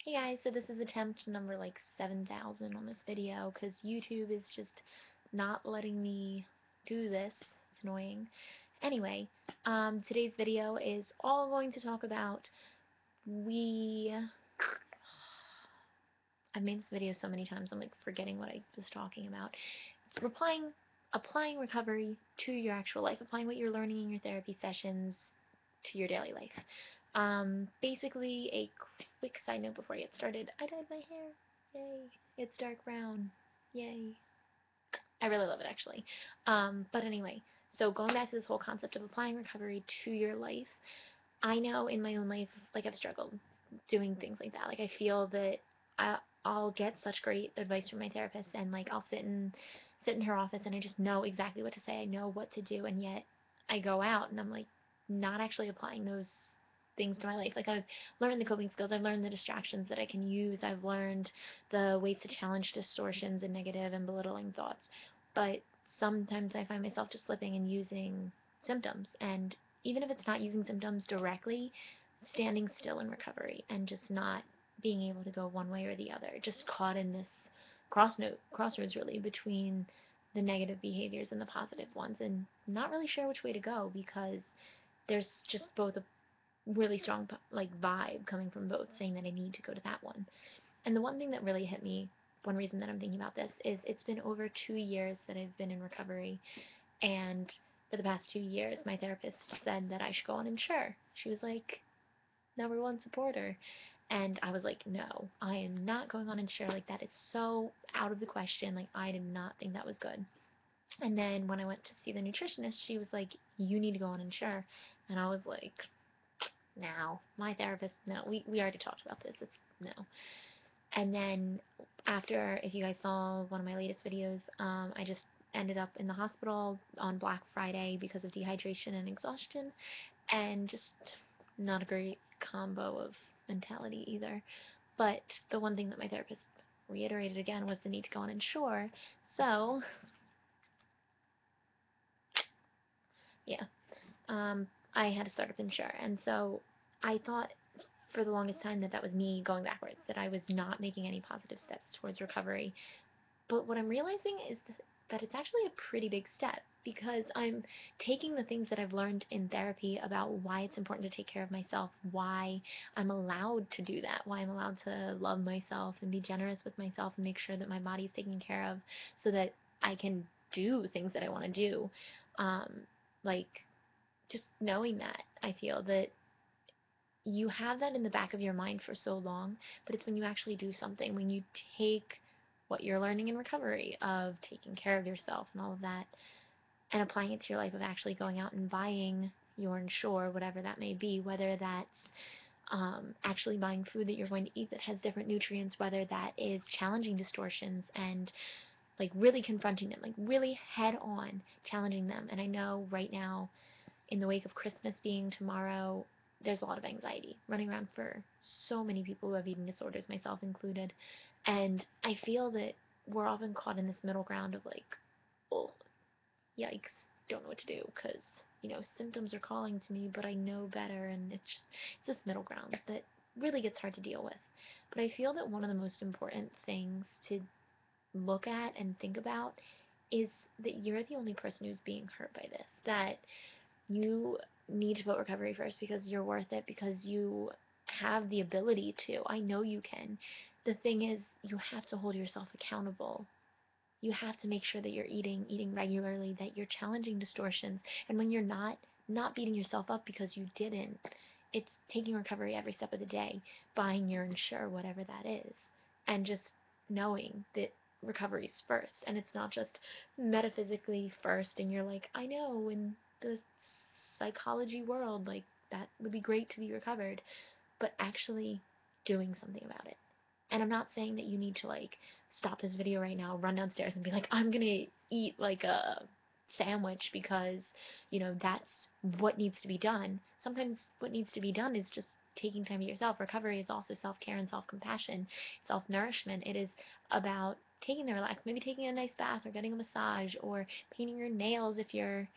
Hey guys, so this is attempt number like 7,000 on this video because YouTube is just not letting me do this. It's annoying. Anyway, today's video is all going to talk about I've made this video so many times I'm like forgetting what I was talking about. It's applying recovery to your actual life, applying what you're learning in your therapy sessions to your daily life. Basically, a quick side note before I get started. I dyed my hair. Yay. It's dark brown. Yay. I really love it, actually. But anyway, so going back to this whole concept of applying recovery to your life, I know in my own life, like, I've struggled doing things like that. Like, I feel that I'll get such great advice from my therapist, and like I'll sit in her office and I just know exactly what to say. I know what to do, and yet I go out and I'm like not actually applying those things to my life. Like, I've learned the coping skills, I've learned the distractions that I can use, I've learned the ways to challenge distortions and negative and belittling thoughts. But sometimes I find myself just slipping and using symptoms, and even if it's not using symptoms directly, standing still in recovery and just not being able to go one way or the other, just caught in this crossroads really between the negative behaviors and the positive ones, and not really sure which way to go because there's just both a really strong like vibe coming from both saying that I need to go to that one. And the one thing that really hit me, one reason that I'm thinking about this, is it's been over 2 years that I've been in recovery, and for the past 2 years my therapist said that I should go on Ensure. She was like, number one supporter. And I was like, no, I am not going on Ensure. Like, that is so out of the question. Like, I did not think that was good. And then when I went to see the nutritionist, she was like, you need to go on Ensure. And I was like, no, my therapist, no, we already talked about this. It's no. And then after, if you guys saw one of my latest videos, I just ended up in the hospital on Black Friday because of dehydration and exhaustion, and just not a great combo of mentality either. But the one thing that my therapist reiterated again was the need to go on Ensure. So, yeah, I had to start up Ensure. And so I thought for the longest time that that was me going backwards, that I was not making any positive steps towards recovery. But what I'm realizing is that it's actually a pretty big step because I'm taking the things that I've learned in therapy about why it's important to take care of myself, why I'm allowed to do that, why I'm allowed to love myself and be generous with myself and make sure that my body's taken care of so that I can do things that I want to do. Um, like, just knowing that, I feel that you have that in the back of your mind for so long, but it's when you actually do something, when you take what you're learning in recovery of taking care of yourself and all of that, and applying it to your life of actually going out and buying your Ensure, whatever that may be, whether that's actually buying food that you're going to eat that has different nutrients, whether that is challenging distortions and like really confronting them, like really head on challenging them. And I know right now, in the wake of Christmas being tomorrow, there's a lot of anxiety running around for so many people who have eating disorders, myself included. And I feel that we're often caught in this middle ground of like, oh, yikes, don't know what to do because, symptoms are calling to me, but I know better. And it's this middle ground that really gets hard to deal with. But I feel that one of the most important things to look at and think about is that you're the only person who's being hurt by this. That you need to put recovery first because you're worth it, because you have the ability to. I know you can. The thing is, you have to hold yourself accountable. You have to make sure that you're eating regularly, that you're challenging distortions, and when you're not beating yourself up because you didn't. It's taking recovery every step of the day, buying your Ensure, whatever that is, and just knowing that recovery's first, and it's not just metaphysically first, and you're like, I know, in the psychology world, like, that would be great to be recovered, but actually doing something about it. And I'm not saying that you need to like stop this video right now, run downstairs and be like, I'm gonna eat like a sandwich because, that's what needs to be done. Sometimes what needs to be done is just taking time to yourself. Recovery is also self-care and self-compassion, self-nourishment. It is about taking the relax, maybe taking a nice bath or getting a massage or painting your nails if you're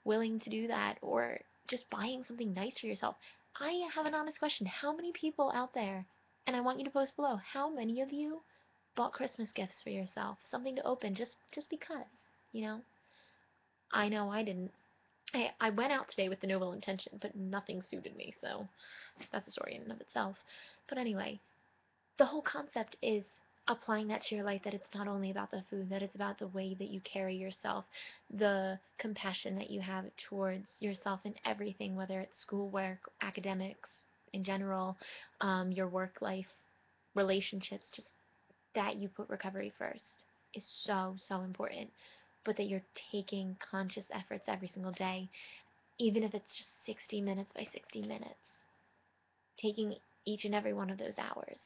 willing to do that, or just buying something nice for yourself. I have an honest question. How many people out there And I want you to post below, how many of you bought Christmas gifts for yourself, something to open just because, you know? I know I didn't. I went out today with the noble intention, but nothing suited me, so that's a story in and of itself. But anyway, the whole concept is applying that to your life, that it's not only about the food, that it's about the way that you carry yourself, the compassion that you have towards yourself in everything, whether it's schoolwork, academics in general, your work life, relationships, just that you put recovery first is so, so important. But that you're taking conscious efforts every single day, even if it's just 60 minutes by 60 minutes, taking each and every one of those hours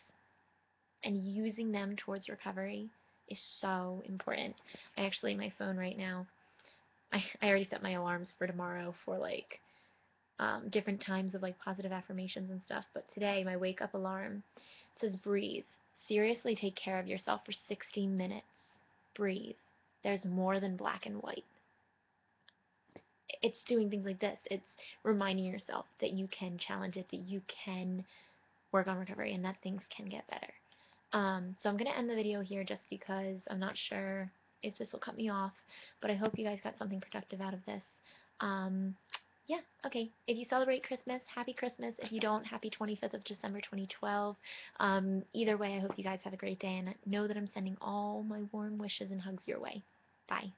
and using them towards recovery is so important. I actually, my phone right now, I already set my alarms for tomorrow for like different times of like positive affirmations and stuff. But today, my wake up alarm says breathe. Seriously, take care of yourself for 60 minutes. Breathe. There's more than black and white. It's doing things like this. It's reminding yourself that you can challenge it, that you can work on recovery, and that things can get better. So I'm going to end the video here just because I'm not sure if this will cut me off, but I hope you guys got something productive out of this. Yeah, okay. If you celebrate Christmas, happy Christmas. If you don't, happy 25th of December 2012. Either way, I hope you guys have a great day, and know that I'm sending all my warm wishes and hugs your way. Bye.